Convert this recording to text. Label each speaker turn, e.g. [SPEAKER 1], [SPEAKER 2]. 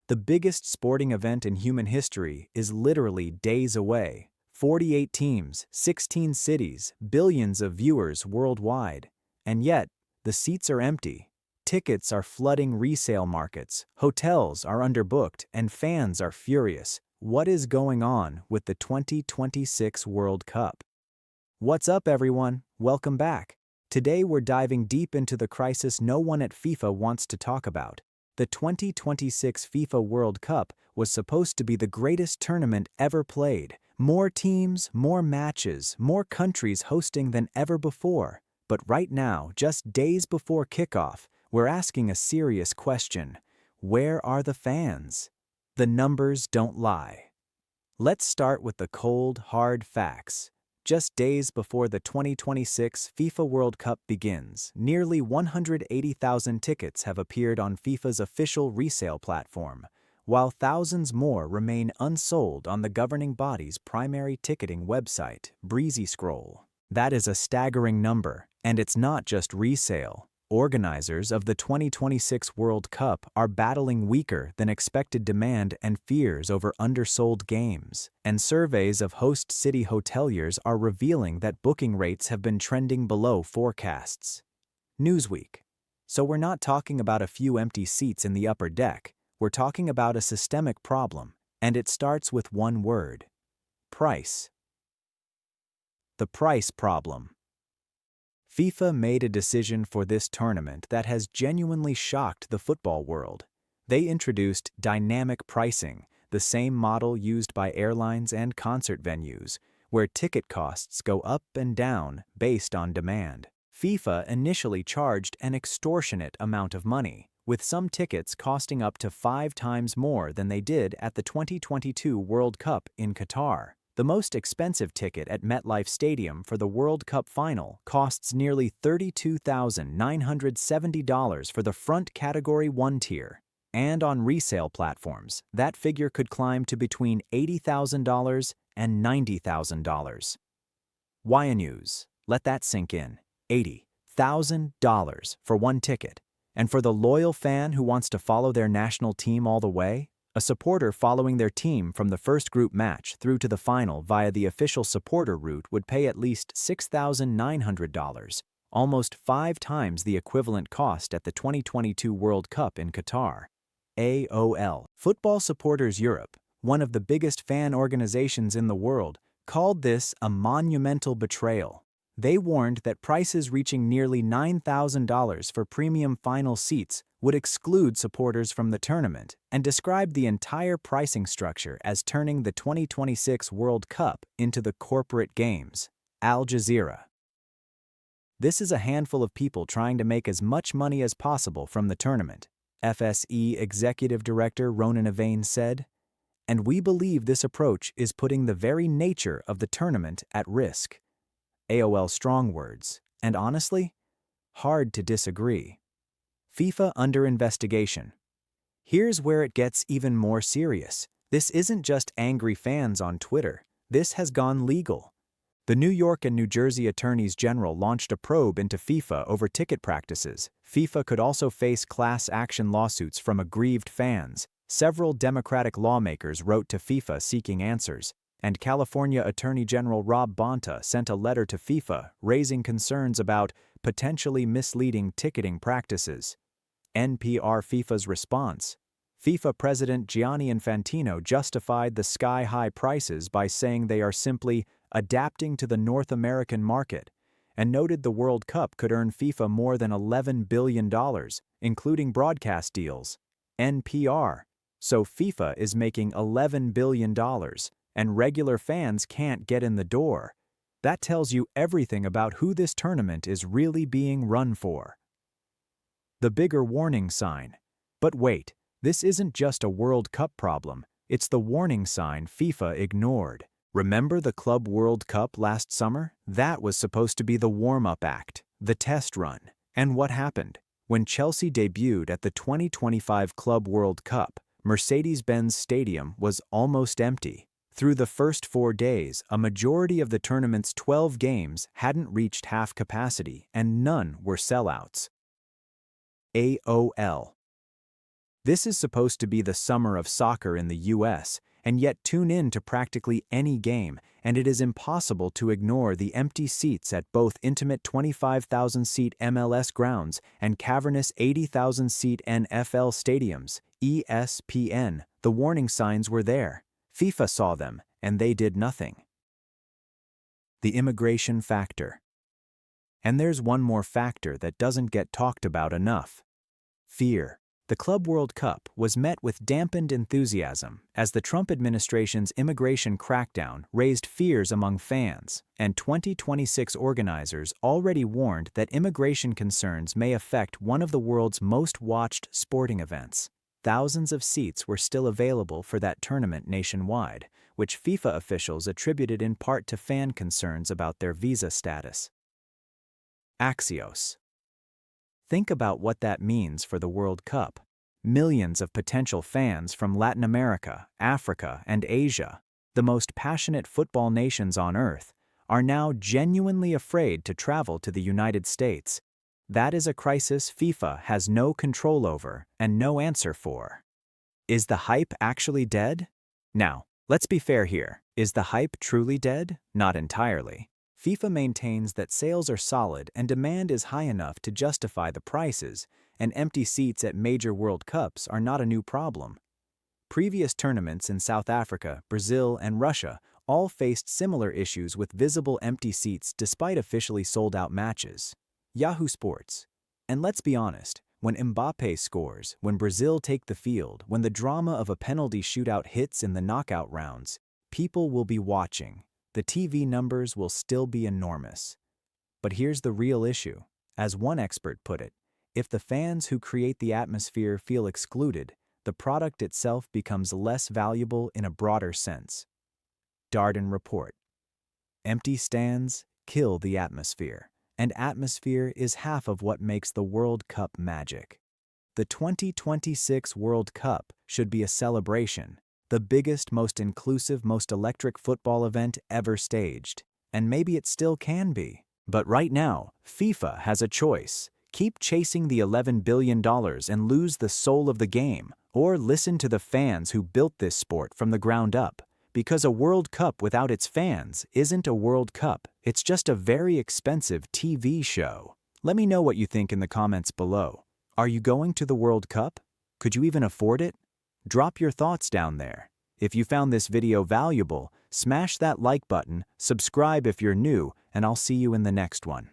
[SPEAKER 1] The biggest sporting event in human history is literally days away. 48 teams, 16 cities, billions of viewers worldwide. And yet, the seats are empty. Tickets are flooding resale markets, hotels are underbooked, and fans are furious. What is going on with the 2026 World Cup? What's up, everyone? Welcome back. Today we're diving deep into the crisis no one at FIFA wants to talk about. The 2026 FIFA World Cup was supposed to be the greatest tournament ever played. More teams, more matches, more countries hosting than ever before. But right now, just days before kickoff, we're asking a serious question. Where are the fans? The numbers don't lie. Let's start with the cold, hard facts. Just days before the 2026 FIFA World Cup begins, nearly 180,000 tickets have appeared on FIFA's official resale platform, while thousands more remain unsold on the governing body's primary ticketing website, Breezy Scroll. That is a staggering number, and it's not just resale. Organizers of the 2026 World Cup are battling weaker than expected demand and fears over undersold games, and surveys of host city hoteliers are revealing that booking rates have been trending below forecasts. Newsweek. So we're not talking about a few empty seats in the upper deck, we're talking about a systemic problem, and it starts with one word: price. The price problem. FIFA made a decision for this tournament that has genuinely shocked the football world. They introduced dynamic pricing, the same model used by airlines and concert venues, where ticket costs go up and down based on demand. FIFA initially charged an extortionate amount of money, with some tickets costing up to 5 times more than they did at the 2022 World Cup in Qatar. The most expensive ticket at MetLife Stadium for the World Cup final costs nearly $32,970 for the front Category 1 tier. And on resale platforms, that figure could climb to between $80,000 and $90,000. Why news? Let that sink in. $80,000 for one ticket. And for the loyal fan who wants to follow their national team all the way? A supporter following their team from the first group match through to the final via the official supporter route would pay at least $6,900, almost 5 times the equivalent cost at the 2022 World Cup in Qatar. AOL. Football Supporters Europe, one of the biggest fan organizations in the world, called this a monumental betrayal. They warned that prices reaching nearly $9,000 for premium final seats would exclude supporters from the tournament, and described the entire pricing structure as turning the 2026 World Cup into the corporate games. Al Jazeera. This is a handful of people trying to make as much money as possible from the tournament, FSE Executive Director Ronan Avain said, and we believe this approach is putting the very nature of the tournament at risk. AOL strong words, and honestly, hard to disagree. FIFA under investigation. Here's where it gets even more serious. This isn't just angry fans on Twitter. This has gone legal. The New York and New Jersey attorneys general launched a probe into FIFA over ticket practices. FIFA could also face class action lawsuits from aggrieved fans. Several Democratic lawmakers wrote to FIFA seeking answers, and California Attorney General Rob Bonta sent a letter to FIFA raising concerns about potentially misleading ticketing practices. NPR FIFA's response. FIFA President Gianni Infantino justified the sky-high prices by saying they are simply adapting to the North American market, and noted the World Cup could earn FIFA more than $11 billion, including broadcast deals. NPR. So FIFA is making $11 billion, and regular fans can't get in the door. That tells you everything about who this tournament is really being run for. The bigger warning sign. But wait, this isn't just a World Cup problem, it's the warning sign FIFA ignored. Remember the Club World Cup last summer? That was supposed to be the warm-up act, the test run. And what happened? When Chelsea debuted at the 2025 Club World Cup, Mercedes-Benz Stadium was almost empty. Through the first 4 days, a majority of the tournament's 12 games hadn't reached half capacity, and none were sellouts. AOL. This is supposed to be the summer of soccer in the US, and yet tune in to practically any game, and it is impossible to ignore the empty seats at both intimate 25,000-seat MLS grounds and cavernous 80,000-seat NFL stadiums. ESPN, the warning signs were there. FIFA saw them, and they did nothing. The immigration factor. And there's one more factor that doesn't get talked about enough. Fear. The Club World Cup was met with dampened enthusiasm as the Trump administration's immigration crackdown raised fears among fans, and 2026 organizers already warned that immigration concerns may affect one of the world's most watched sporting events. Thousands of seats were still available for that tournament nationwide, which FIFA officials attributed in part to fan concerns about their visa status. Axios. Think about what that means for the World Cup. Millions of potential fans from Latin America, Africa, and Asia, the most passionate football nations on Earth, are now genuinely afraid to travel to the United States. That is a crisis FIFA has no control over and no answer for. Is the hype actually dead? Now, let's be fair here. Is the hype truly dead? Not entirely. FIFA maintains that sales are solid and demand is high enough to justify the prices, and empty seats at major World Cups are not a new problem. Previous tournaments in South Africa, Brazil, and Russia all faced similar issues with visible empty seats despite officially sold-out matches. Yahoo Sports. And let's be honest, when Mbappé scores, when Brazil take the field, when the drama of a penalty shootout hits in the knockout rounds, people will be watching. The TV numbers will still be enormous. But here's the real issue. As one expert put it, if the fans who create the atmosphere feel excluded, the product itself becomes less valuable in a broader sense. Darden Report. Empty stands kill the atmosphere, and atmosphere is half of what makes the World Cup magic. The 2026 World Cup should be a celebration, the biggest, most inclusive, most electric football event ever staged. And maybe it still can be. But right now, FIFA has a choice. Keep chasing the $11 billion and lose the soul of the game, or listen to the fans who built this sport from the ground up. Because a World Cup without its fans isn't a World Cup, it's just a very expensive TV show. Let me know what you think in the comments below. Are you going to the World Cup? Could you even afford it? Drop your thoughts down there. If you found this video valuable, smash that like button, subscribe if you're new, and I'll see you in the next one.